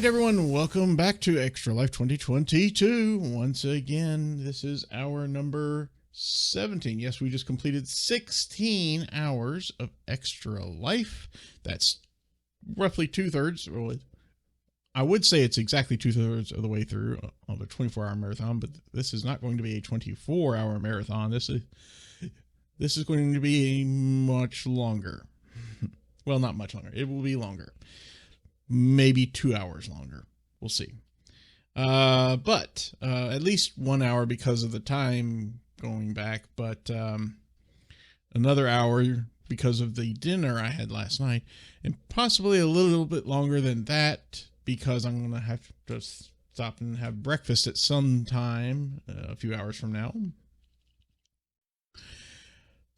Alright everyone, welcome back to Extra Life 2022. Once again, this is hour number 17. Yes, we just completed 16 hours of Extra Life. That's roughly two-thirds. Well, I would say it's exactly two-thirds of the way through on the 24-hour marathon, but this is not going to be a 24-hour marathon. This is going to be much longer. Well, not much longer. It will be longer. Maybe 2 hours longer. We'll see. But at least 1 hour because of the time going back, but another hour because of the dinner I had last night, and possibly a little bit longer than that because I'm going to have to stop and have breakfast at some time a few hours from now.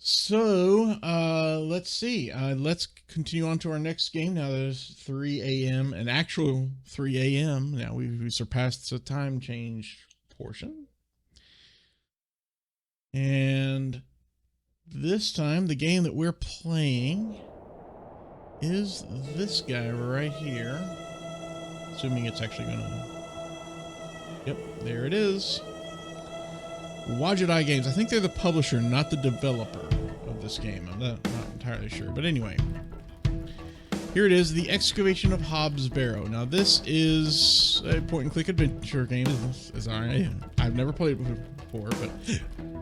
So, let's see. Let's continue on to our next game. Now there's 3 a.m., an actual 3 a.m. Now we've surpassed the time change portion. And this time, the game that we're playing is this guy right here. Assuming it's actually gonna... Yep, there it is. Wajidai Games. I think they're the publisher, not the developer of this game. I'm not entirely sure. But anyway, here it is, the Excavation of Hob's Barrow. Now this is a point-and-click adventure game. I've never played it before, but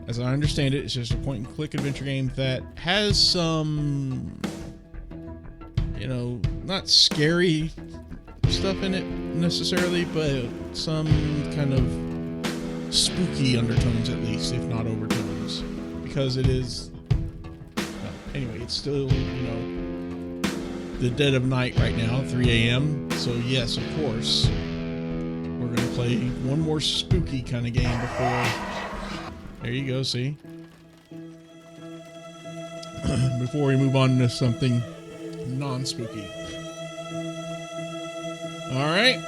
as I understand it, it's just a point-and-click adventure game that has some, you know, not scary stuff in it necessarily, but some kind of spooky undertones, at least, if not overtones, because it is anyway, it's still, you know, the dead of night right now, 3 a.m. So yes, of course, we're gonna play one more spooky kind of game before. There you go, see, before we move on to something non-spooky. All right.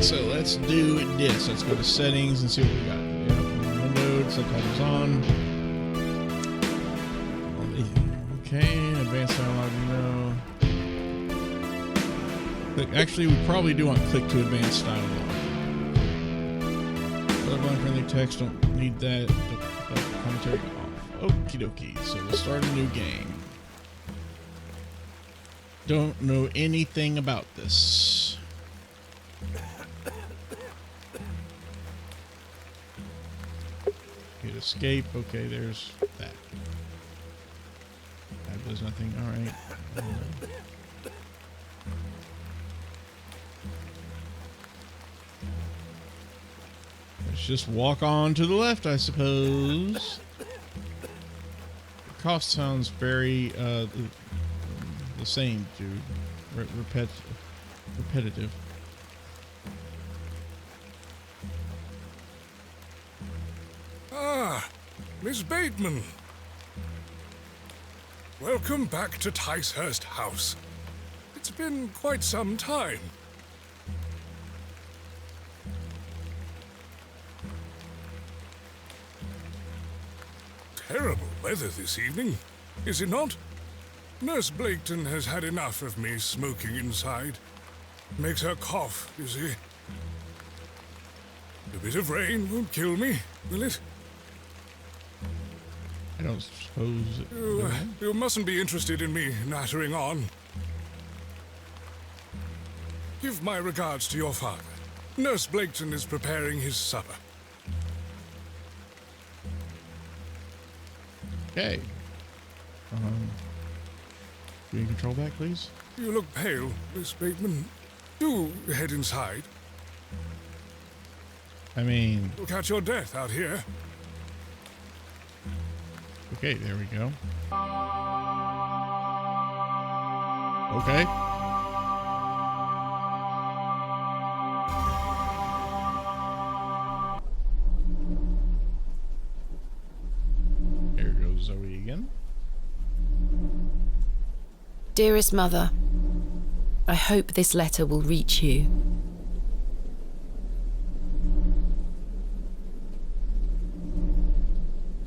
So let's do this. Let's go to settings and see what we got. Yeah, windowed, subtitles on. Okay, advanced dialogue, no. Actually, we probably do want click to advanced dialogue. Colorblind friendly text, don't need that. Commentary off. Okie dokie. So we'll start a new game. Don't know anything about this. Hit escape. Okay, there's that. That does nothing. All right. Let's just walk on to the left, I suppose. The cost sounds very the same, dude. Repetitive. Ah, Miss Bateman. Welcome back to Ticehurst House. It's been quite some time. Terrible weather this evening, is it not? Nurse Blaketon has had enough of me smoking inside. Makes her cough, you see. A bit of rain won't kill me, will it? I don't suppose it You mustn't be interested in me nattering on. Give my regards to your father. Nurse Blaketon is preparing his supper. Okay. Can you control back, please? You look pale, Miss Bateman. Do head inside. I mean... You'll catch your death out here. Okay, there we go. Okay. There goes Zoe again. Dearest Mother, I hope this letter will reach you.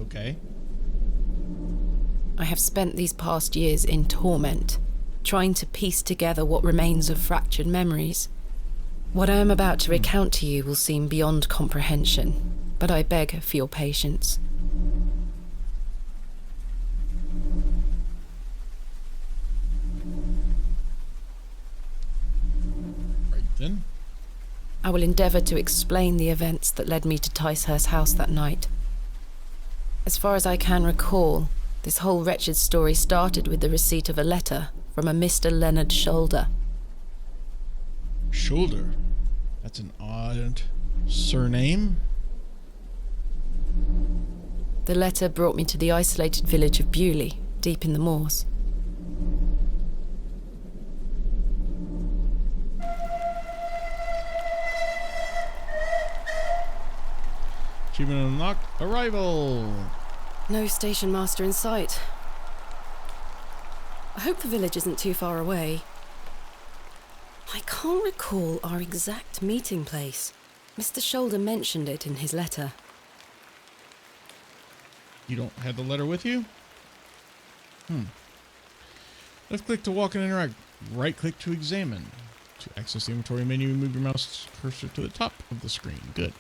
Okay. I have spent these past years in torment, trying to piece together what remains of fractured memories. What I am about to recount to you will seem beyond comprehension, but I beg for your patience. Right then. I will endeavour to explain the events that led me to Ticehurst House that night. As far as I can recall, this whole wretched story started with the receipt of a letter from a Mr. Leonard Shoulder. Shoulder? That's an odd surname. The letter brought me to the isolated village of Bewlay, deep in the moors. Achievement unlocked. Arrival! No station master in sight. I hope the village isn't too far away. I can't recall our exact meeting place. Mr. Shoulder mentioned it in his letter. You don't have the letter with you? Left click to walk and interact. Right click to examine. To access the inventory menu, move your mouse cursor to the top of the screen. Good.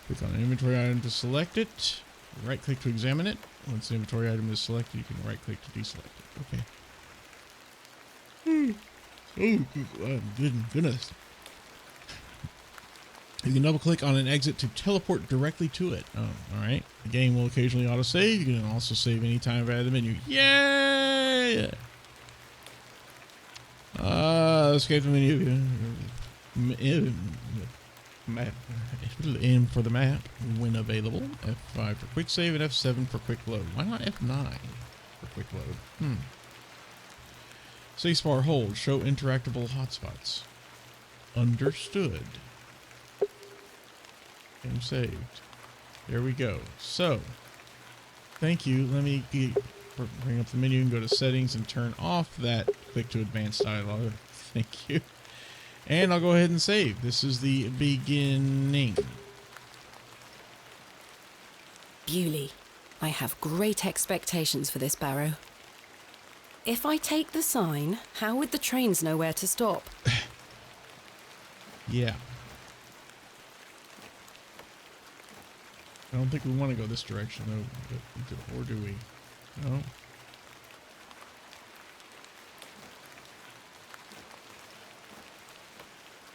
Click on an inventory item to select it. Right click to examine it. Once the inventory item is selected, you can right click to deselect it. Okay. Oh, goodness. You can double click on an exit to teleport directly to it. Oh, alright. The game will occasionally autosave. You can also save anytime via the menu. Yay! Escape the menu. Map. M for the map when available. F5 for quick save and F7 for quick load. Why not F9 for quick load? Spacebar hold. Show interactable hotspots. Understood. Game saved. There we go. So, thank you. Let me bring up the menu and go to settings and turn off that click to advanced dialog. Thank you. And I'll go ahead and save. This is the beginning. Bewlay. I have great expectations for this, Barrow. If I take the sign, how would the trains know where to stop? Yeah. I don't think we want to go this direction, though. Or do we? No.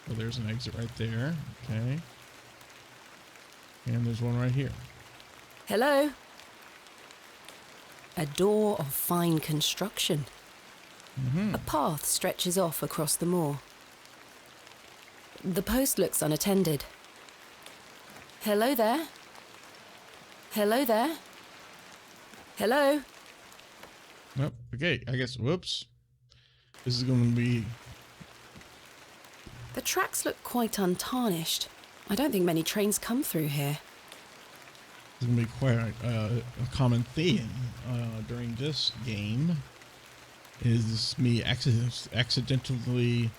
Well, there's an exit right there. Okay. And there's one right here. Hello? A door of fine construction. A path stretches off across the moor. The post looks unattended. Hello there? Hello there? Hello? Nope. Okay, I guess, whoops. This is going to be... The tracks look quite untarnished. I don't think many trains come through here. This is going to be quite a common theme during this game. Is me accidentally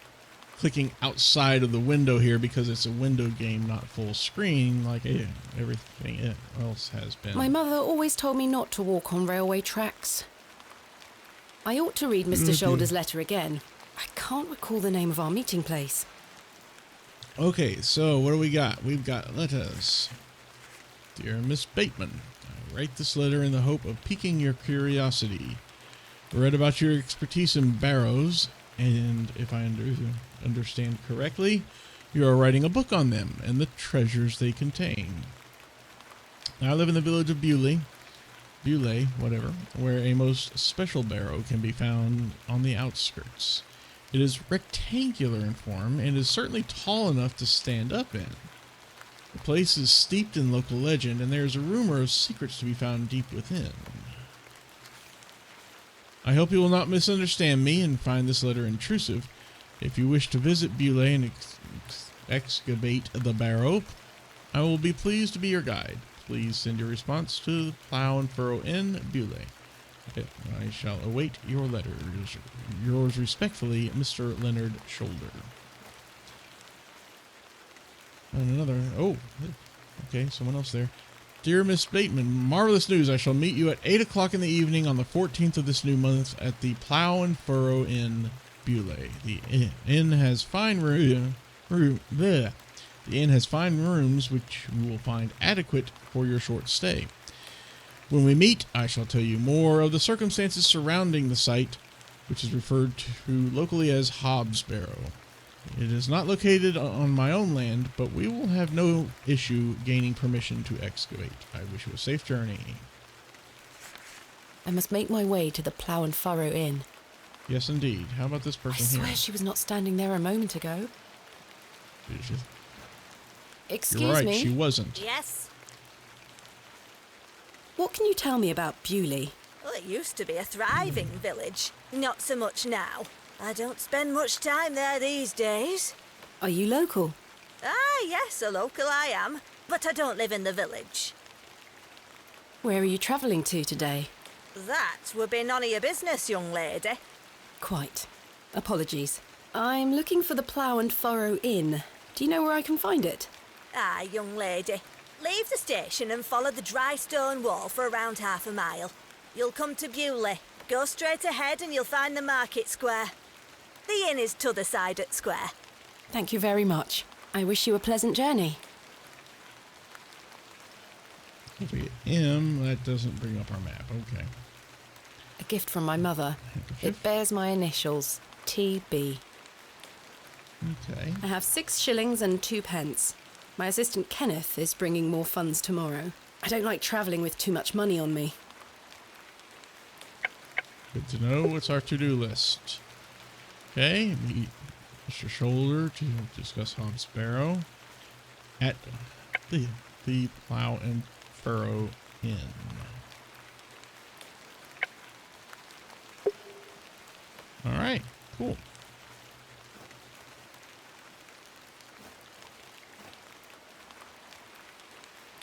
clicking outside of the window here because it's a window game, not full screen, like everything else has been. My mother always told me not to walk on railway tracks. I ought to read Mr. Shoulder's letter again. I can't recall the name of our meeting place. Okay, so what do we got? We've got letters. Dear Miss Bateman, I write this letter in the hope of piquing your curiosity. I read about your expertise in barrows, and if I understand correctly, you are writing a book on them and the treasures they contain. I live in the village of Bewlay, whatever, where a most special barrow can be found on the outskirts. It is rectangular in form and is certainly tall enough to stand up in. The place is steeped in local legend, and there is a rumor of secrets to be found deep within. I hope you will not misunderstand me and find this letter intrusive. If you wish to visit Bewlay and excavate the Barrow, I will be pleased to be your guide. Please send your response to Plough and Furrow in Bewlay. I shall await your letters. Yours respectfully, Mr. Leonard Shoulder. And another... Oh, okay, someone else there. Dear Miss Bateman, marvelous news. I shall meet you at 8 o'clock in the evening on the 14th of this new month at the Plough and Furrow in Bewlay. The inn has fine rooms The inn has fine rooms which you will find adequate for your short stay. When we meet, I shall tell you more of the circumstances surrounding the site, which is referred to locally as Hob's Barrow. It is not located on my own land, but we will have no issue gaining permission to excavate. I wish you a safe journey. I must make my way to the Plough and Furrow inn. Yes, indeed. How about this I person swear here? she was not standing there a moment ago. Excuse You're right, me. she wasn't. Yes? What can you tell me about Bewlay? Well, it used to be a thriving village. Not so much now. I don't spend much time there these days. Are you local? Ah, yes, a local I am. But I don't live in the village. Where are you travelling to today? That would be none of your business, young lady. Quite. Apologies. I'm looking for the Plough and Furrow inn. Do you know where I can find it? Ah, young lady. Leave the station and follow the dry stone wall for around half a mile. You'll come to Bewlay. Go straight ahead and you'll find the market square. The inn is t'other side at square. Thank you very much. I wish you a pleasant journey. If we get M, that doesn't bring up our map. Okay. A gift from my mother. Handkerchief. It bears my initials, TB. Okay. I have 6 shillings and 2 pence. My assistant Kenneth is bringing more funds tomorrow. I don't like travelling with too much money on me. Good to know. What's our to-do list? Okay. Meet Mr. Shoulder to discuss Hob's Barrow at the Plough and Furrow Inn. All right. Cool.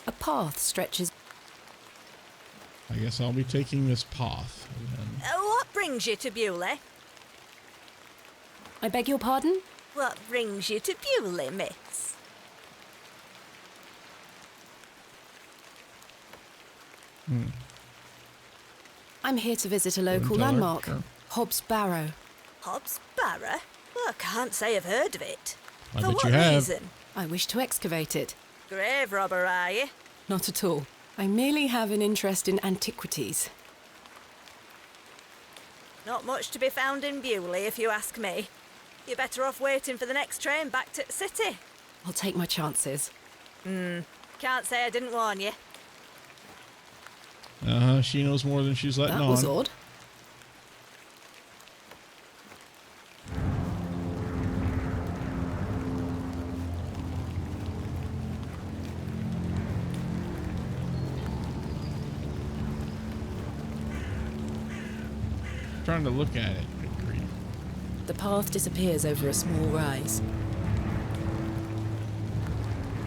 A path stretches. I guess I'll be taking this path. Then. What brings you to Bewlay? I beg your pardon? What brings you to Bewlay, miss? I'm here to visit a local Tell her. landmark, Sure. Hob's Barrow. Hob's Barrow? Well, I can't say I've heard of it. I For bet what you have. reason? I wish to excavate it. Grave robber, are you? Not at all. I merely have an interest in antiquities. Not much to be found in Bewlay, if you ask me. You're better off waiting for the next train back to the city. I'll take my chances. Can't say I didn't warn you. She knows more than she's letting That on. was odd. Trying to look at it. Good grief. The path disappears over a small rise.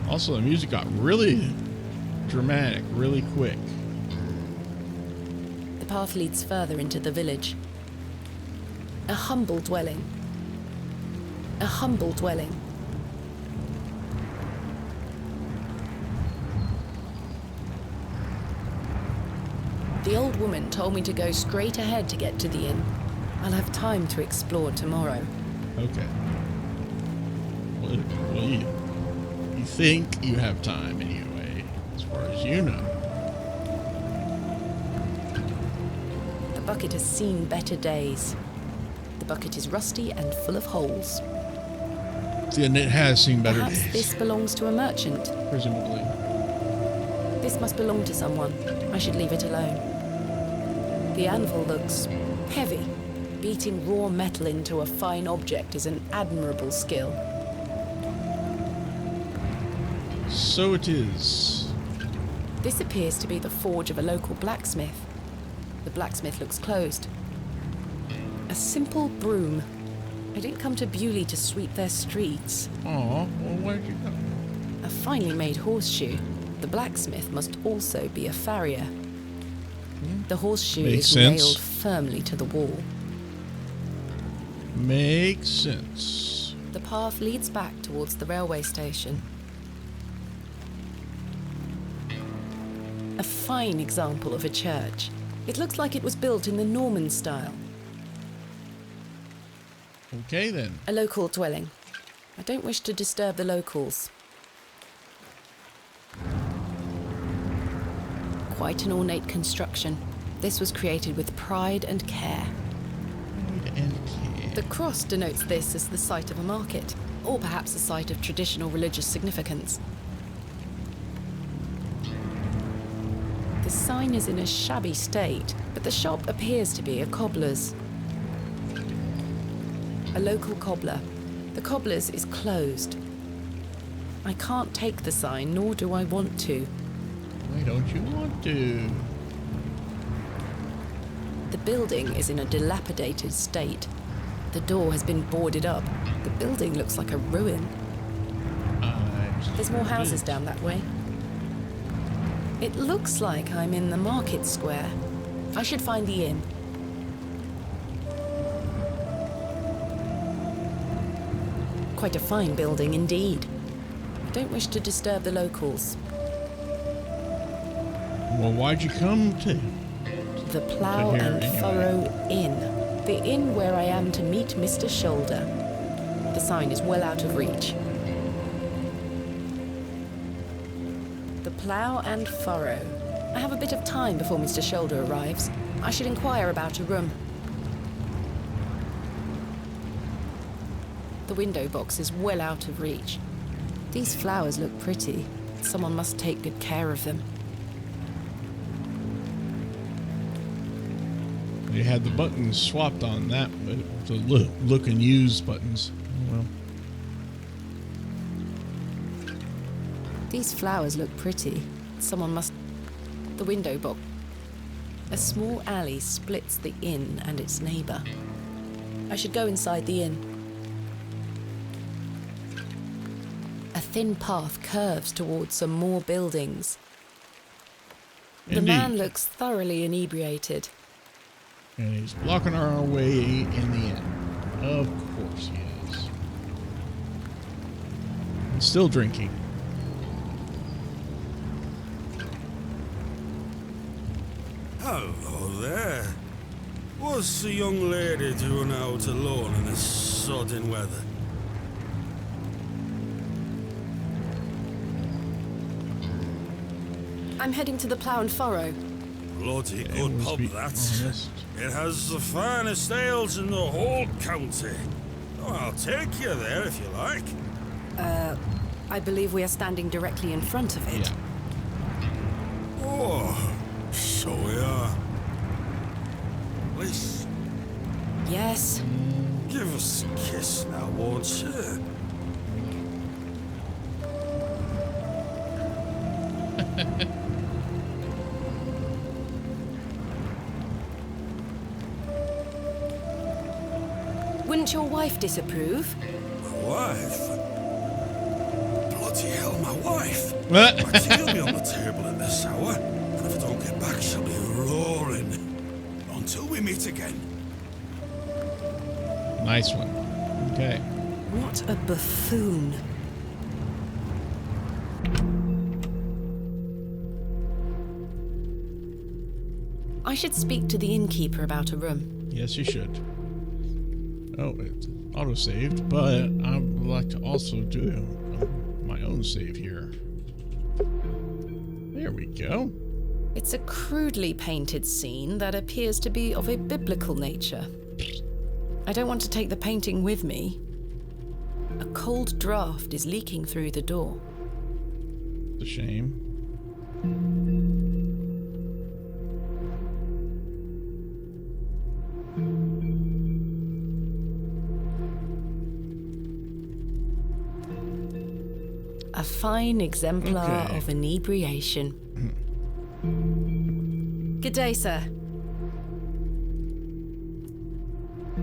Also, the music got really dramatic, really quick. The path leads further into the village. A humble dwelling. A humble dwelling. The old woman told me to go straight ahead to get to the inn. I'll have time to explore tomorrow. Okay. Well, you think you have time anyway, as far as you know. The bucket has seen better days. The bucket is rusty and full of holes. And it has seen better Perhaps days, this belongs to a merchant. presumably. This must belong to someone. I should leave it alone. The anvil looks heavy. Beating raw metal into a fine object is an admirable skill. So it is. This appears to be the forge of a local blacksmith. The blacksmith looks closed. A simple broom. I didn't come to Bewlay to sweep their streets. Aw, well, where'd you go? A finely made horseshoe. The blacksmith must also be a farrier. The horseshoe Makes is sense. nailed firmly to the wall. Makes sense. The path leads back towards the railway station. A fine example of a church. It looks like it was built in the Norman style. Okay, then. A local dwelling. I don't wish to disturb the locals. Quite an ornate construction. This was created with pride and care. The cross denotes this as the site of a market, or perhaps a site of traditional religious significance. The sign is in a shabby state, but the shop appears to be a cobbler's. A local cobbler. The cobbler's is closed. I can't take the sign, nor do I want to. Why don't you want to? The building is in a dilapidated state. The door has been boarded up. The building looks like a ruin. There's more houses down that way. It looks like I'm in the market square. I should find the inn. Quite a fine building indeed. I don't wish to disturb the locals. Well, why'd you come to? The Plough and Furrow Inn. The inn where I am to meet Mr. Shoulder. The sign is well out of reach. The Plough and Furrow. I have a bit of time before Mr. Shoulder arrives. I should inquire about a room. The window box is well out of reach. These flowers look pretty. Someone must take good care of them. They had the buttons swapped on that, but the look and use buttons. Well, these flowers look pretty. Someone must... The window box. A small alley splits the inn and its neighbour. I should go inside the inn. A thin path curves towards some more buildings. The man looks thoroughly inebriated. And he's blocking our way in the inn. Of course he is. And still drinking. Hello there. What's the young lady doing out alone in this sodden weather? I'm heading to the Plough and Furrow. Bloody good pub, that. It has the finest ales in the whole county. Oh, I'll take you there if you like. I believe we are standing directly in front of it. Yeah. Oh, so we are. Please, Yes. give us a kiss now, won't you? Wouldn't your wife disapprove? My wife? Bloody hell, my wife! What? My tea will be on the table in this hour, and if I don't get back, she'll be roaring. Until we meet again. Nice one. Okay. What a buffoon. I should speak to the innkeeper about a room. Yes, you should. Oh, it's auto-saved, but I would like to also do my own save here. There we go. It's a crudely painted scene that appears to be of a biblical nature. I don't want to take the painting with me. A cold draft is leaking through the door. It's a shame. A fine exemplar of inebriation. Good day, sir.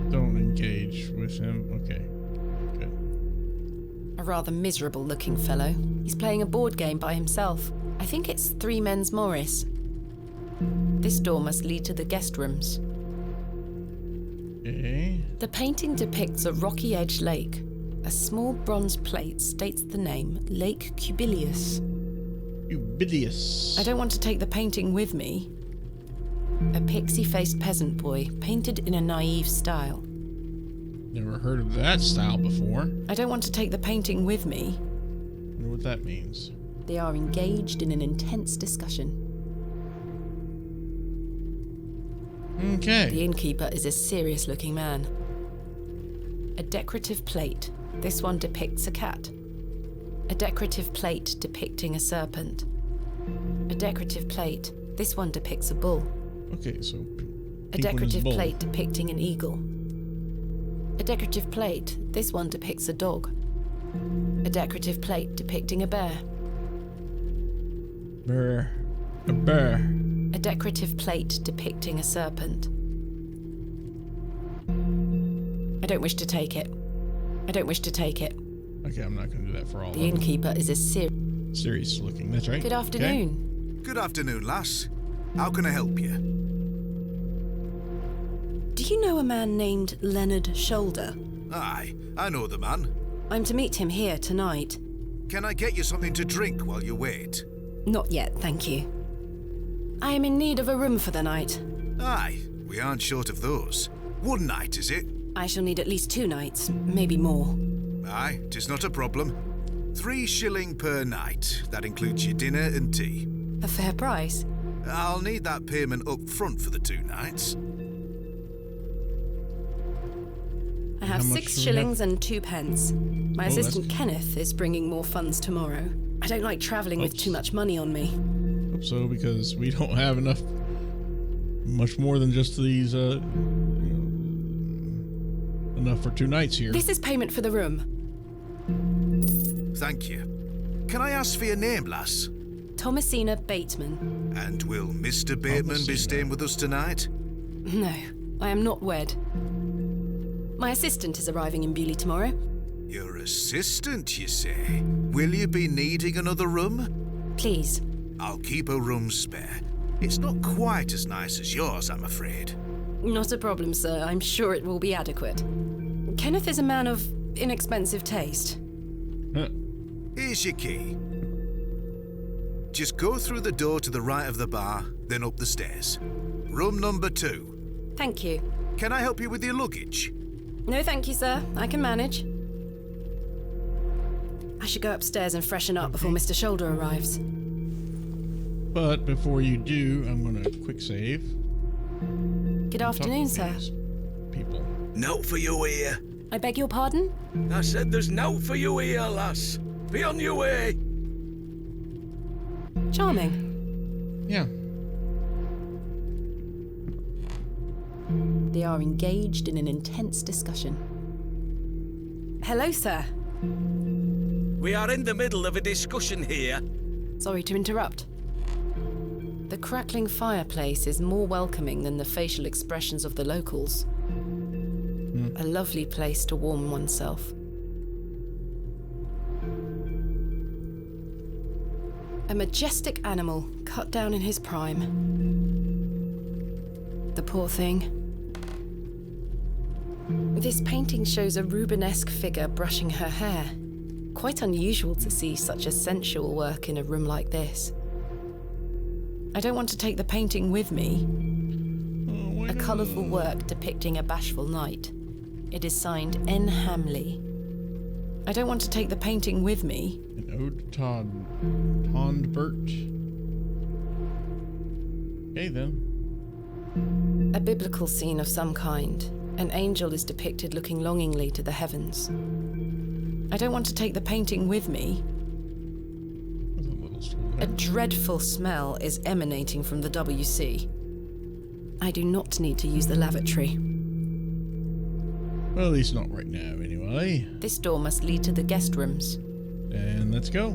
Don't engage with him. Okay. Good. A rather miserable-looking fellow. He's playing a board game by himself. I think it's Three Men's Morris. This door must lead to the guest rooms. Okay. The painting depicts a rocky-edged lake. A small bronze plate states the name Lake Cubilius. Cubilius. I don't want to take the painting with me. A pixie-faced peasant boy, painted in a naive style. Never heard of that style before. I don't want to take the painting with me. I wonder what that means. They are engaged in an intense discussion. Okay. The innkeeper is a serious-looking man. A decorative plate. This one depicts a cat. A decorative plate depicting a serpent. A decorative plate. This one depicts a bull. Okay, so A decorative plate depicting an eagle. A decorative plate. This one depicts a dog. A decorative plate depicting a bear. Bear. A bear. A decorative plate depicting a serpent. I don't wish to take it. I don't wish to take it. Okay, I'm not going to do that for all The of them. innkeeper is a Serious looking, that's right. Good afternoon. Good afternoon, lass. How can I help you? Do you know a man named Leonard Shoulder? Aye, I know the man. I'm to meet him here tonight. Can I get you something to drink while you wait? Not yet, thank you. I am in need of a room for the night. Aye, we aren't short of those. One night, is it? I shall need at least 2 nights, maybe more. Aye, 'tis not a problem. 3 shilling per night. That includes your dinner and tea. A fair price. I'll need that payment up front for the 2 nights. I have How much 6 do we shillings and 2 pence. My that's- assistant Kenneth is bringing more funds tomorrow. I don't like travelling with Oops. too much money on me. Hope so, because we don't have much more than just these, enough for 2 nights here. This is payment for the room. Thank you. Can I ask for your name, lass? Thomasina Bateman. And will Mr. Bateman be Thomasina. staying with us tonight? No, I am not wed. My assistant is arriving in Bewlay tomorrow. Your assistant, you say? Will you be needing another room? Please. I'll keep a room spare. It's not quite as nice as yours, I'm afraid. Not a problem, sir. I'm sure it will be adequate. Kenneth is a man of inexpensive taste. Huh. Here's your key. Just go through the door to the right of the bar, then up the stairs. Room number 2. Thank you. Can I help you with your luggage? No, thank you, sir. I can manage. I should go upstairs and freshen up before Mr. Shoulder arrives. But before you do, I'm going to quick save. Good afternoon, Talk to sir. these people. Note for you here. I beg your pardon? I said there's note for you here, lass. Be on your way. Charming. Yeah. They are engaged in an intense discussion. Hello, sir. We are in the middle of a discussion here. Sorry to interrupt. The crackling fireplace is more welcoming than the facial expressions of the locals. A lovely place to warm oneself. A majestic animal cut down in his prime. The poor thing. This painting shows a Rubenesque figure brushing her hair. Quite unusual to see such a sensual work in a room like this. I don't want to take the painting with me. A colourful work depicting a bashful knight. It is signed N. Hamley. I don't want to take the painting with me. An ode to Tondbert. Okay, then. A biblical scene of some kind. An angel is depicted looking longingly to the heavens. I don't want to take the painting with me. There's a little stool A there. dreadful smell is emanating from the WC. I do not need to use the lavatory. Well, at least not right now, anyway. This door must lead to the guest rooms. And let's go.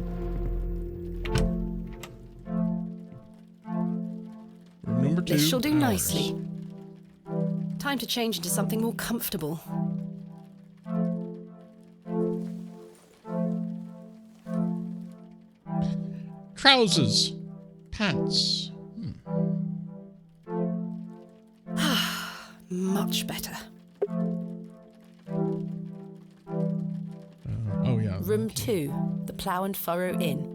Room number 2. This shall do ours. nicely. Time to change into something more comfortable. Trousers. Pants. Much better. Oh, yeah. Room 2, the Plough and Furrow Inn.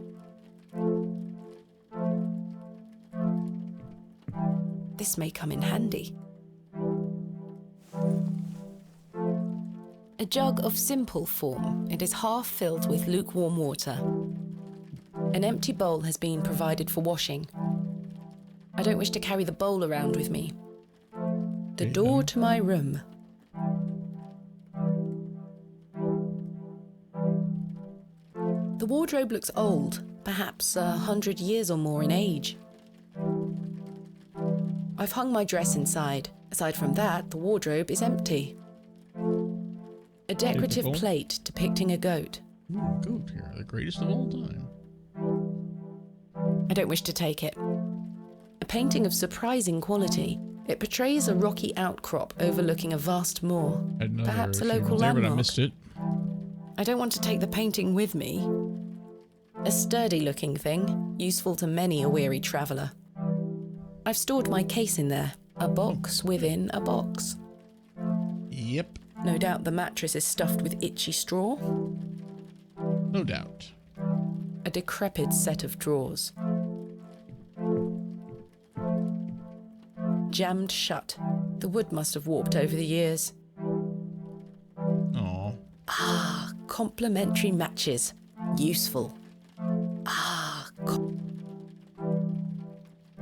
This may come in handy. A jug of simple form, it is half filled with lukewarm water. An empty bowl has been provided for washing. I don't wish to carry the bowl around with me. The door to my room. The wardrobe looks old, perhaps 100 years or more in age. I've hung my dress inside. Aside from that, the wardrobe is empty. A decorative Typical. plate depicting a goat. Ooh, goat here, the greatest of all time. I don't wish to take it. A painting of surprising quality. It portrays a rocky outcrop overlooking a vast moor. Perhaps a local there, but I landmark. missed it. I don't want to take the painting with me. A sturdy-looking thing, useful to many a weary traveller. I've stored my case in there, a box within a box. Yep, No doubt the mattress is stuffed with itchy straw. no doubt. A decrepit set of drawers. Jammed shut. The wood must have warped over the years. Aw. Complementary matches. Useful.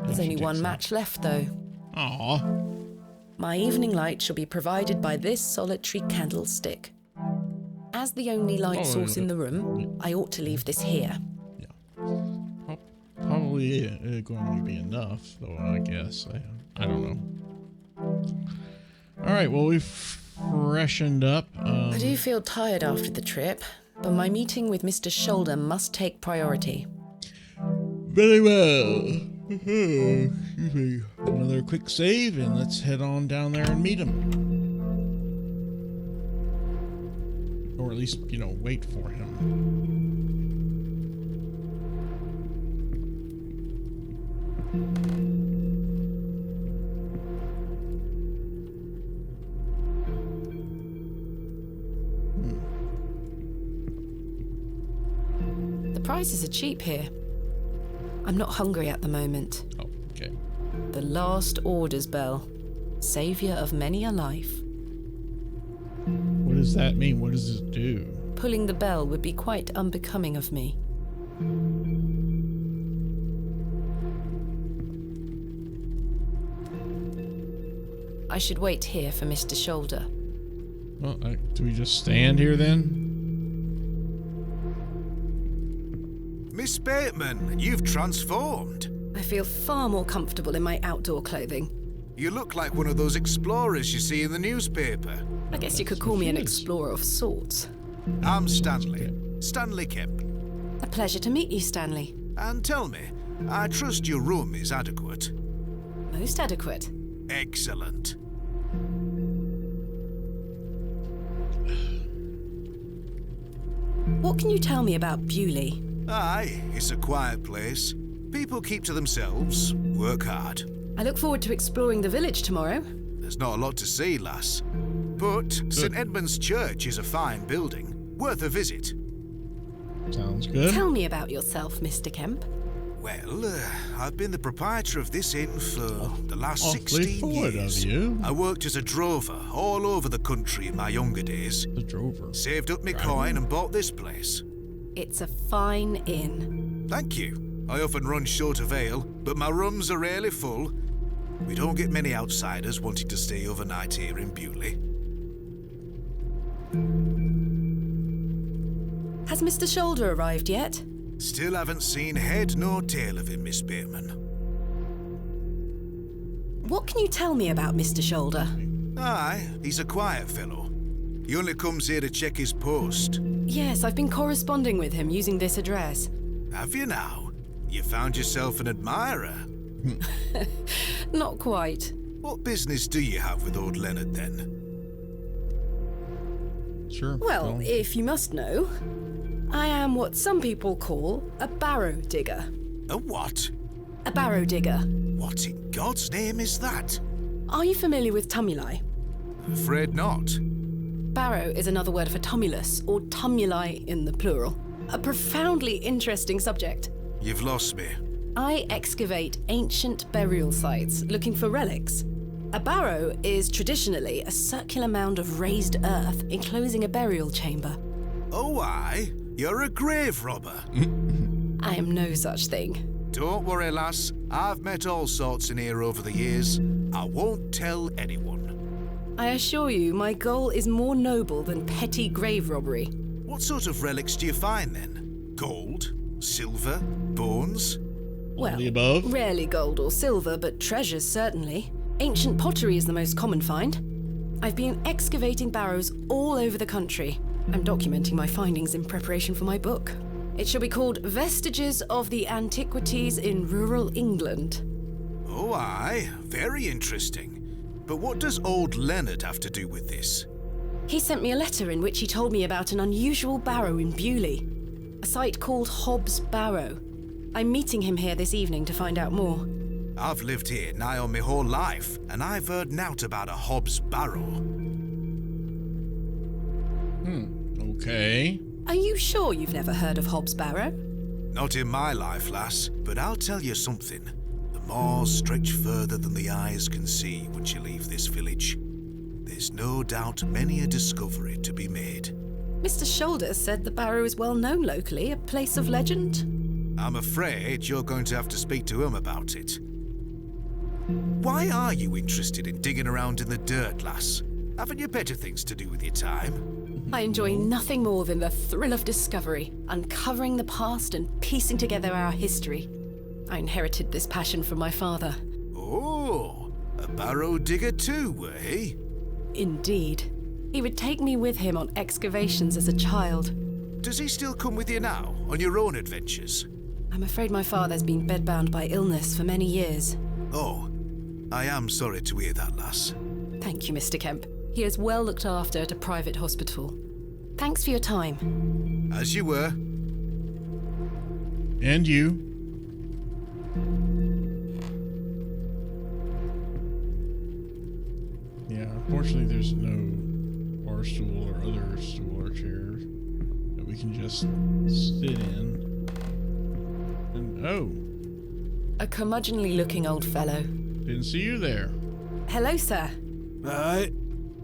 There's only one match left, though. Aw. My evening light shall be provided by this solitary candlestick. As the only light source in the room, I ought to leave this here. Yeah. Probably going to be enough, though, I guess. I don't know. Alright, well, we've freshened up. I do feel tired after the trip, but my meeting with Mr. Shoulder must take priority. Very well. Excuse me. Another quick save, and let's head on down there and meet him. Or at least, wait for him. The prices are cheap here. I'm not hungry at the moment. Oh, okay. The last orders bell. Saviour of many a life. What does that mean? What does this do? Pulling the bell would be quite unbecoming of me. I should wait here for Mr. Shoulder. Well, do we just stand here then? Miss Bateman, you've transformed. I feel far more comfortable in my outdoor clothing. You look like one of those explorers you see in the newspaper. I guess you could call me an explorer of sorts. I'm Stanley. Stanley Kemp. A pleasure to meet you, Stanley. And tell me, I trust your room is adequate. Most adequate. Excellent. What can you tell me about Bewlay? Aye, it's a quiet place. People keep to themselves, work hard. I look forward to exploring the village tomorrow. There's not a lot to see, lass. But St. Edmund's Church is a fine building, worth a visit. Sounds good. Tell me about yourself, Mr. Kemp. Well, I've been the proprietor of this inn for the last Awfully 16 forward years. of you. I worked as a drover all over the country in my younger days. The drover. Saved up my coin and bought this place. It's a fine inn. Thank you. I often run short of ale, but my rooms are rarely full. We don't get many outsiders wanting to stay overnight here in Bewlay. Has Mr. Shoulder arrived yet? Still haven't seen head nor tail of him, Miss Bateman. What can you tell me about Mr. Shoulder? Aye, he's a quiet fellow. He only comes here to check his post. Yes, I've been corresponding with him using this address. Have you now? You found yourself an admirer. Not quite. What business do you have with old Leonard, then? Sure. Well, if you must know, I am what some people call a barrow digger. A what? A barrow digger. What in God's name is that? Are you familiar with tumuli? Afraid not. Barrow is another word for tumulus, or tumuli in the plural. A profoundly interesting subject. You've lost me. I excavate ancient burial sites looking for relics. A barrow is traditionally a circular mound of raised earth enclosing a burial chamber. Oh, aye. You're a grave robber. I am no such thing. Don't worry, lass. I've met all sorts in here over the years. I won't tell anyone. I assure you, my goal is more noble than petty grave robbery. What sort of relics do you find, then? Gold? Silver? Bones? Well, the above? rarely gold or silver, but treasures certainly. Ancient pottery is the most common find. I've been excavating barrows all over the country. I'm documenting my findings in preparation for my book. It shall be called Vestiges of the Antiquities in Rural England. Oh, aye. Very interesting. But what does old Leonard have to do with this? He sent me a letter in which he told me about an unusual barrow in Bewlay, a site called Hob's Barrow. I'm meeting him here this evening to find out more. I've lived here nigh on my whole life, and I've heard nowt about a Hob's Barrow. Okay. Are you sure you've never heard of Hob's Barrow? Not in my life, lass, but I'll tell you something. The moors stretch further than the eyes can see once you leave this village. There's no doubt many a discovery to be made. Mr. Shoulder said the barrow is well known locally, a place of legend. I'm afraid you're going to have to speak to him about it. Why are you interested in digging around in the dirt, lass? Haven't you better things to do with your time? I enjoy nothing more than the thrill of discovery, uncovering the past and piecing together our history. I inherited this passion from my father. Oh, a barrow digger too, eh? Indeed. He would take me with him on excavations as a child. Does he still come with you now, on your own adventures? I'm afraid my father's been bedbound by illness for many years. Oh, I am sorry to hear that, lass. Thank you, Mr. Kemp. He is well looked after at a private hospital. Thanks for your time. As you were. And you. Yeah, unfortunately there's no bar stool or other stool or chair that we can just sit in. And oh, A curmudgeonly looking old fellow. didn't see you there. Hello, sir. Aye,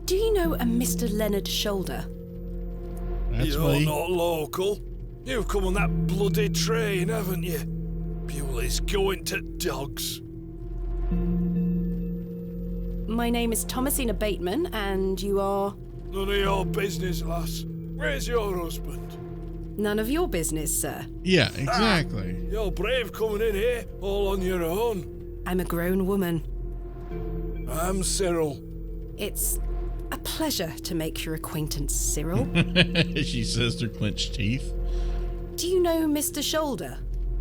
Do you know a Mr. Leonard Shoulder? That's you're me. not local. You've come on that bloody train, haven't you? Bewlay's going to dogs. My name is Thomasina Bateman, and you are... None of your business, lass. Where's your husband? None of your business, sir. Yeah, exactly. You're brave coming in here, all on your own. I'm a grown woman. I'm Cyril. It's a pleasure to make your acquaintance, Cyril. She says through clenched teeth. Do you know Mr. Shoulder?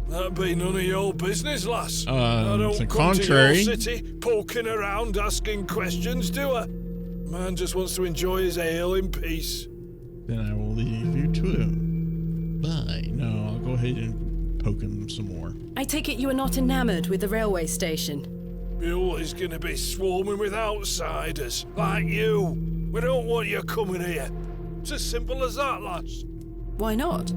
That'd be none of your business, lass. I To don't the come contrary. to your city poking around asking questions, do I? Man just wants to enjoy his ale in peace. Then I will leave you to him. Bye. No, I'll go ahead and poke him some more. I take it you are not enamored with the railway station. Bewlay's gonna be swarming with outsiders, like you. We don't want you coming here. It's as simple as that, lass. Why not?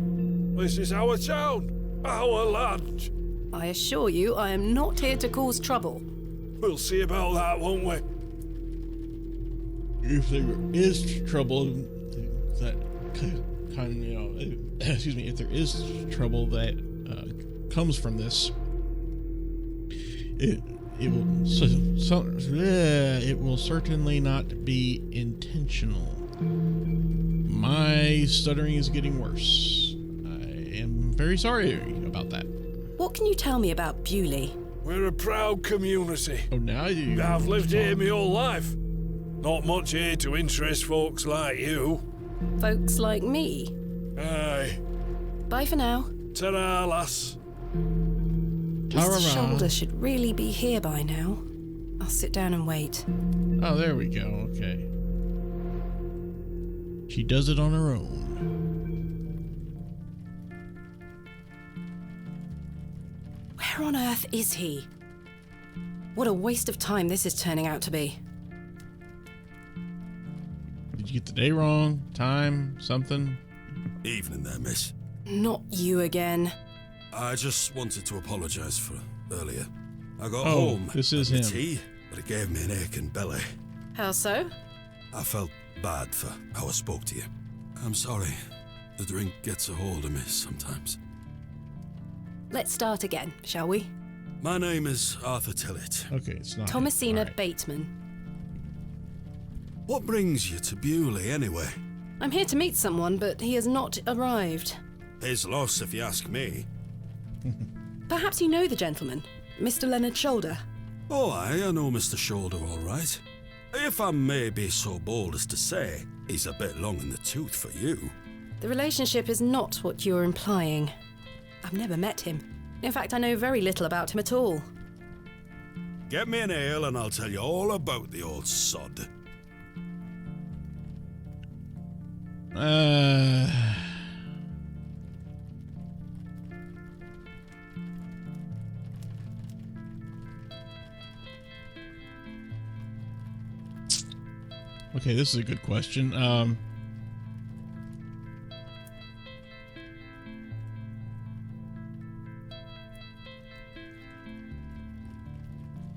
This is our town, our land. I assure you, I am not here to cause trouble. We'll see about that, won't we? If there is trouble that kind, excuse me, if there is trouble that comes from this, it will certainly not be intentional. My stuttering is getting worse. I am very sorry about that. What can you tell me about Bewlay? We're a proud community. Oh, now you. I've lived here my whole life. Not much here to interest folks like you. Folks like me. Aye. Bye for now. Ta-ra, lass. Mr. Shoulder should really be here by now. I'll sit down and wait. Oh, there we go. Okay. She does it on her own. Where on earth is he? What a waste of time this is turning out to be. Did you get the day wrong? Time? Something? Evening there, miss. Not you again. I just wanted to apologise for earlier. I got Oh, home this is at him. the tea, but it gave me an aching belly. How so? I felt bad for how I spoke to you. I'm sorry. The drink gets a hold of me sometimes. Let's start again, shall we? My name is Arthur Tillett. Okay, it's not. Thomasina All right. Bateman. What brings you to Bewlay, anyway? I'm here to meet someone, but he has not arrived. His loss, if you ask me. Perhaps you know the gentleman, Mr. Leonard Shoulder. Oh, I know Mr. Shoulder all right. If I may be so bold as to say, he's a bit long in the tooth for you. The relationship is not what you're implying. I've never met him. In fact, I know very little about him at all. Get me an ale and I'll tell you all about the old sod. Okay, this is a good question.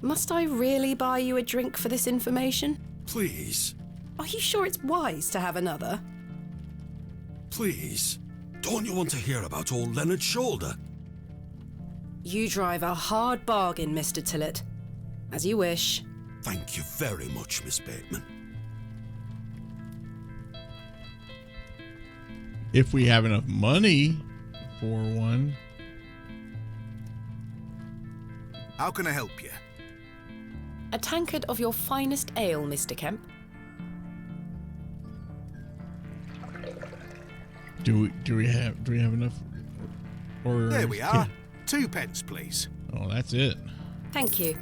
Must I really buy you a drink for this information? Please, Are you sure it's wise to have another? please. Don't you want to hear about old Leonard Shoulder? You drive a hard bargain, Mr. Tillett. As you wish. Thank you very much, Miss Bateman. If we have enough money for one. How can I help you? A tankard of your finest ale, Mr. Kemp. Do we have enough? Or There we are. 2 pence, please. Oh, that's it. Thank you.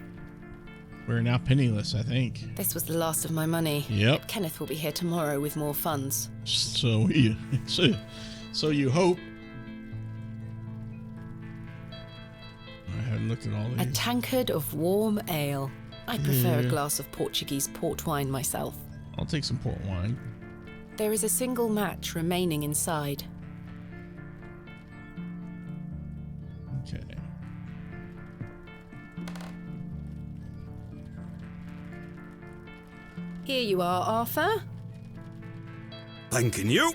We're now penniless, I think. This was the last of my money. Yep. Kenneth will be here tomorrow with more funds. So you hope. I haven't looked at all A these. tankard of warm ale. I prefer a Yeah. glass of Portuguese port wine myself. I'll take some port wine. There is a single match remaining inside. Okay. Here you are, Arthur. Thanking you.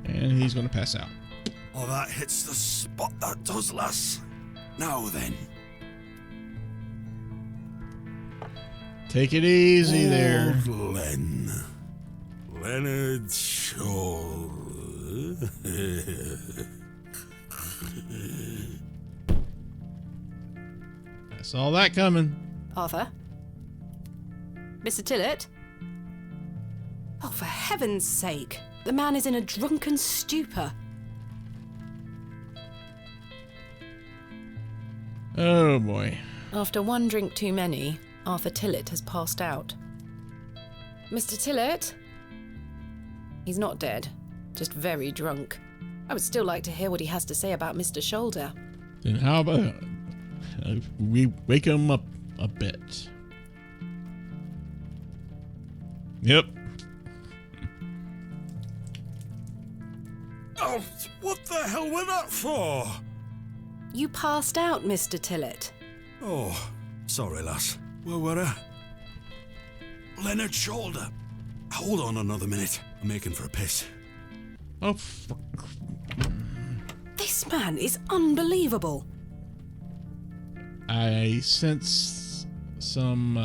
And he's gonna pass out. Oh, that hits the spot, that does, lass. Now then. Take it easy there. Old Leonard Shoulder. I saw that coming. Arthur? Mr. Tillett? Oh, for heaven's sake. The man is in a drunken stupor. Oh boy. After one drink too many, Arthur Tillett has passed out. Mr. Tillett? He's not dead, just very drunk. I would still like to hear what he has to say about Mr. Shoulder. Then how about we wake him up a bit? Yep. Oh, what the hell was that for? You passed out, Mr. Tillett. Oh, sorry, lass. Where were I? Leonard Shoulder. Hold on another minute. I'm making for a piss. Oh, This man is unbelievable. I sense some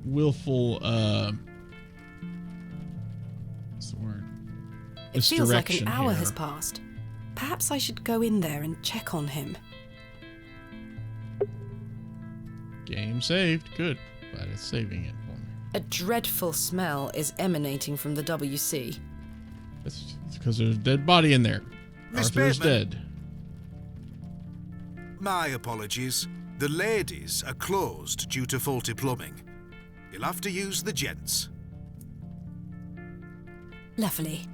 willful what's the word? It feels like an Misdirection hour here. has passed. Perhaps I should go in there and check on him. Game saved. Good. Glad it's saving it for me. A dreadful smell is emanating from the WC. It's because there's a dead body in there. Miss Arthur's Bateman. dead. My apologies. The ladies are closed due to faulty plumbing. You'll have to use the gents. Lovely.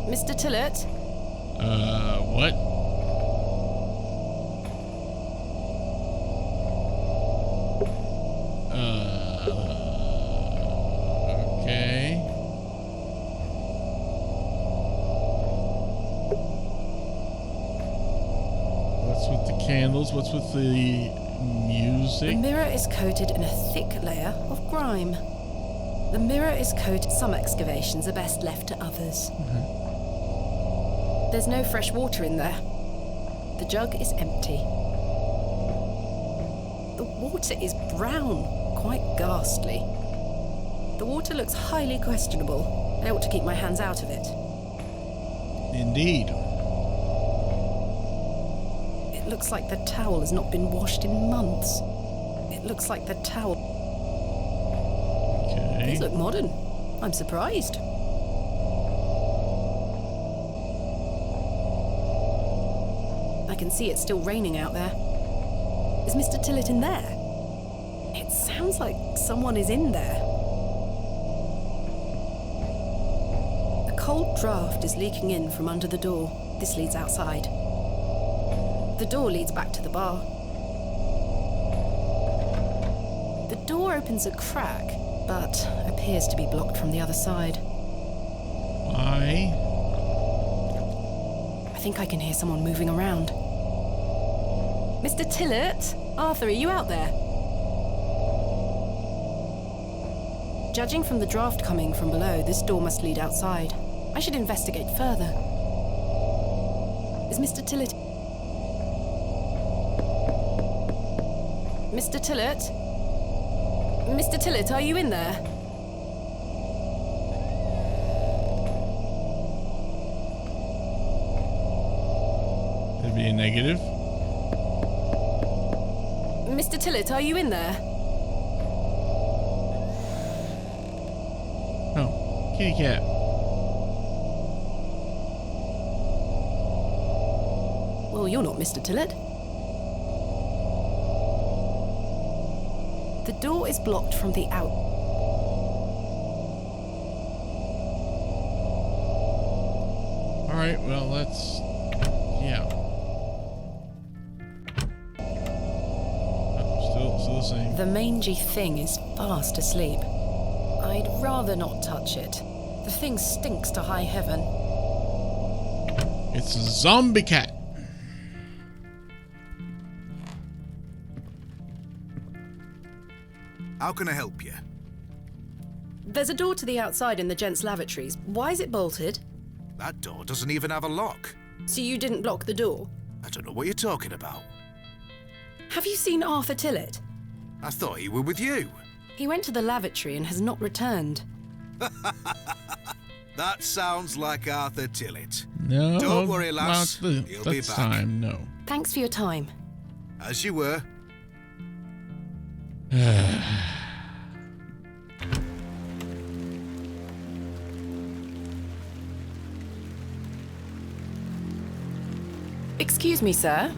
Mr. Tillett? What? Okay. What's with the candles? What's with the music? The mirror is coated in a thick layer of grime. The mirror is coated. Some excavations are best left to others. There's no fresh water in there. The jug is empty. The water is brown, quite ghastly. The water looks highly questionable. I ought to keep my hands out of it. Indeed. It looks like the towel has not been washed in months. It looks like the towel... Okay. These look modern. I'm surprised. I can see it's still raining out there. Is Mr. Tillett in there? It sounds like someone is in there. A cold draft is leaking in from under the door. This leads outside. The door leads back to the bar. The door opens a crack, but appears to be blocked from the other side. Why? I think I can hear someone moving around. Mr. Tillett? Arthur, are you out there? Judging from the draft coming from below, this door must lead outside. I should investigate further. Is Mr. Tillett... Mr. Tillett? Mr. Tillett, are you in there? That'd be a negative. Mr. Tillett, are you in there? Oh, kitty cat. Well, you're not Mr. Tillett. The door is blocked from the out. Alright, well, let's... Yeah. Oh, still the same. The mangy thing is fast asleep. I'd rather not touch it. The thing stinks to high heaven. It's a zombie cat. How can I help you? There's a door to the outside in the gents' lavatories. Why is it bolted? That door doesn't even have a lock. So you didn't block the door? I don't know what you're talking about. Have you seen Arthur Tillett? I thought he were with you. He went to the lavatory and has not returned. That sounds like Arthur Tillett. No. Don't worry, lass. Not He'll be this back. time, no. Thanks for your time. As you were. Excuse me, sir.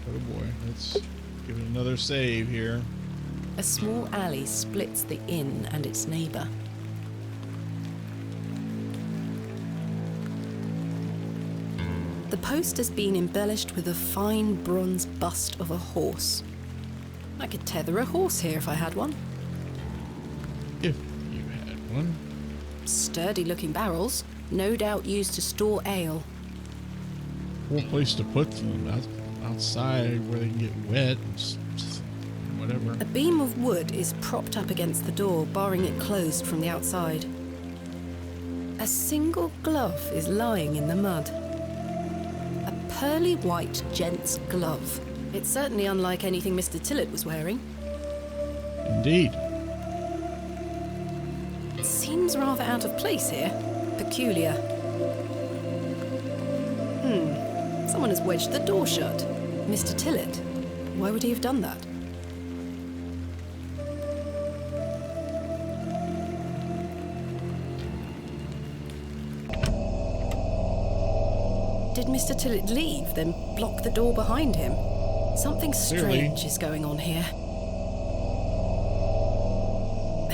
Oh boy, let's give it another save here. A small alley splits the inn and its neighbour. The post has been embellished with a fine bronze bust of a horse. I could tether a horse here if I had one. If you had one. Sturdy-looking barrels, no doubt used to store ale. Poor place to put them outside where they can get wet and whatever. A beam of wood is propped up against the door, barring it closed from the outside. A single glove is lying in the mud. A pearly white gent's glove. It's certainly unlike anything Mr. Tillett was wearing. Indeed. It seems rather out of place here. Peculiar. Someone has wedged the door shut. Mr. Tillett. Why would he have done that? Did Mr. Tillett leave, then block the door behind him? Something strange is going on here.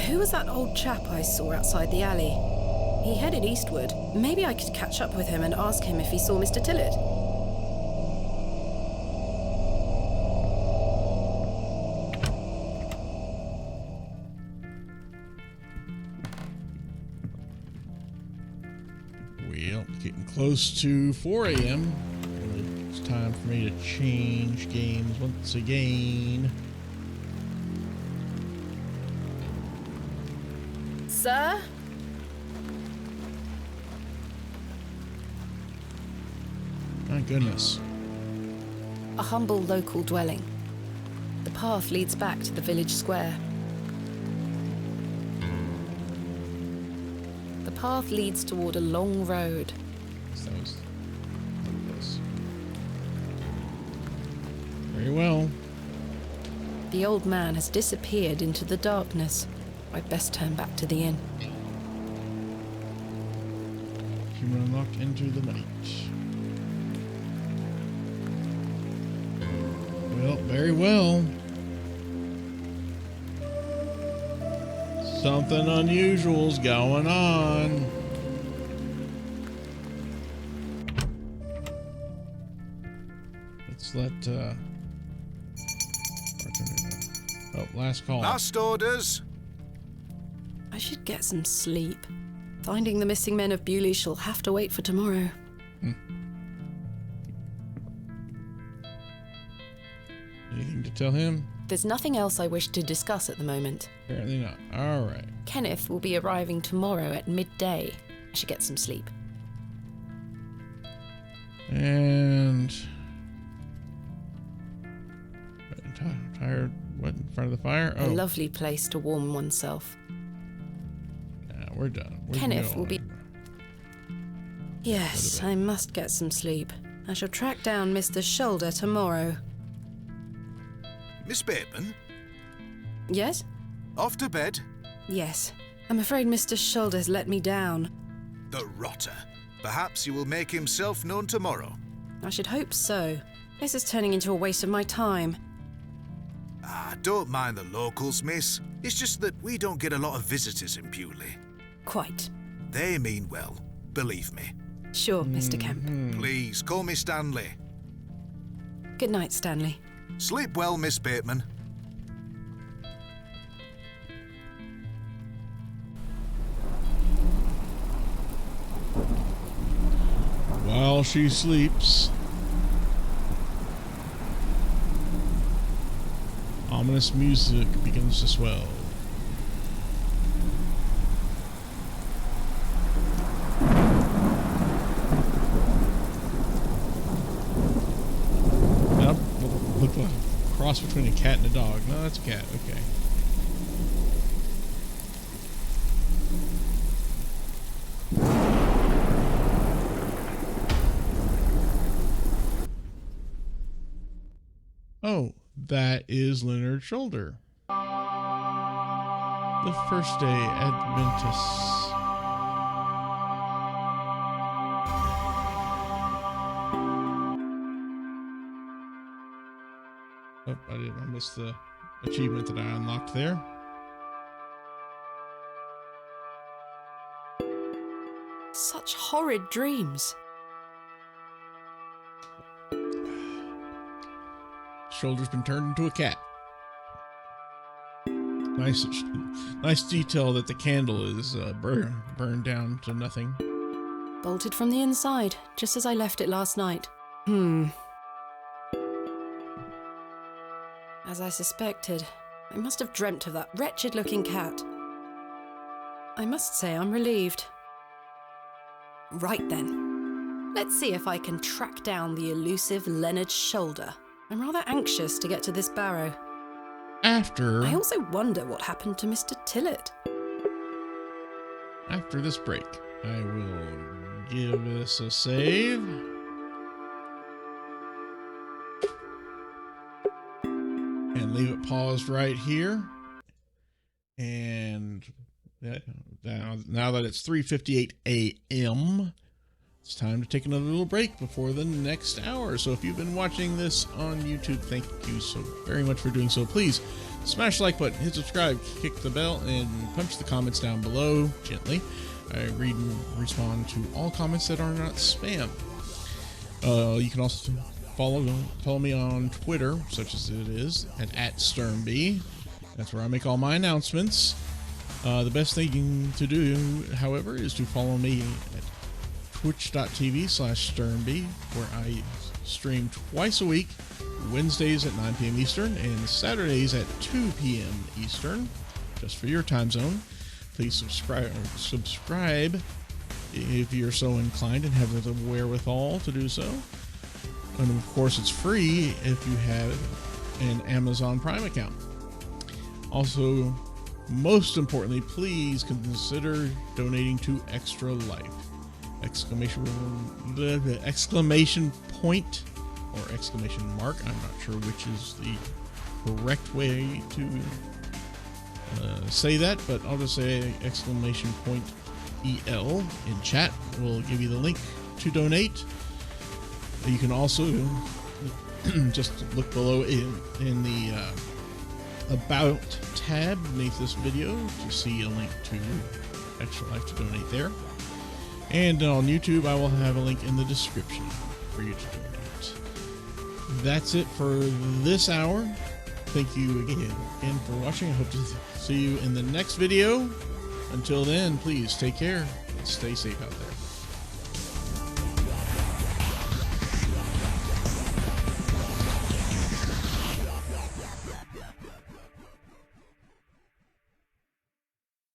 Who was that old chap I saw outside the alley? He headed eastward. Maybe I could catch up with him and ask him if he saw Mr. Tillett. Well, Well, getting close to 4 a.m. It's time for me to change games once again. Sir? My goodness. A humble local dwelling. The path leads back to the village square. The path leads toward a long road. That was this. Very well. The old man has disappeared into the darkness. I'd best turn back to the inn. Human unlocked into the night. Well, very well. Something unusual's going on. Let's let oh, last call. Last orders. I should get some sleep. Finding the missing men of Bewlay shall have to wait for tomorrow. Anything to tell him? There's nothing else I wish to discuss at the moment. Apparently not. All right. Kenneth will be arriving tomorrow at midday. I should get some sleep. And tired. What, in front of the fire? A lovely place to warm oneself. Nah, we're done. Kenneth will be... Yes, I must get some sleep. I shall track down Mr. Shoulder tomorrow. Miss Bateman? Yes? Off to bed? Yes. I'm afraid Mr. Shoulder's let me down. The rotter. Perhaps he will make himself known tomorrow. I should hope so. This is turning into a waste of my time. Don't mind the locals, miss. It's just that we don't get a lot of visitors in Bewlay. Quite. They mean well, believe me. Sure, Mr. Kemp. Please, call me Stanley. Good night, Stanley. Sleep well, Miss Bateman. While she sleeps, ominous music begins to swell. Nope, look like a cross between a cat and a dog. No, that's a cat. Okay. Oh, that is Leonard Shoulder. The First Day Adventists. Oh, I missed the achievement that I unlocked there. Such horrid dreams. Shoulder's been turned into a cat. Nice detail that the candle is burned down to nothing. Bolted from the inside, just as I left it last night. As I suspected, I must have dreamt of that wretched-looking cat. I must say I'm relieved. Right then. Let's see if I can track down the elusive Leonard Shoulder. I'm rather anxious to get to this Barrow. I also wonder what happened to Mr. Tillett. After this break, I will give this a save. And leave it paused right here. And now that it's 3:58 a.m., it's time to take another little break before the next hour. So if you've been watching this on YouTube, thank you so very much for doing so. Please smash the like button, hit subscribe, kick the bell, and punch the comments down below gently. I read and respond to all comments that are not spam. You can also follow me on Twitter, such as it is, at @SturmB. That's where I make all my announcements. The best thing to do, however, is to follow me at twitch.tv/SturnB, where I stream twice a week, Wednesdays at 9 p.m. Eastern and Saturdays at 2 p.m. Eastern, just for your time zone. Please subscribe if you're so inclined and have the wherewithal to do so. And of course, it's free if you have an Amazon Prime account. Also, most importantly, please consider donating to Extra Life. Exclamation point or exclamation mark. I'm not sure which is the correct way to say that, but I'll just say exclamation point EL in chat. We'll give you the link to donate. You can also just look below in the About tab beneath this video to see a link to Extra Life to donate there. And on YouTube, I will have a link in the description for you to donate. That's it for this hour. Thank you again for watching. I hope to see you in the next video. Until then, please take care and stay safe out there.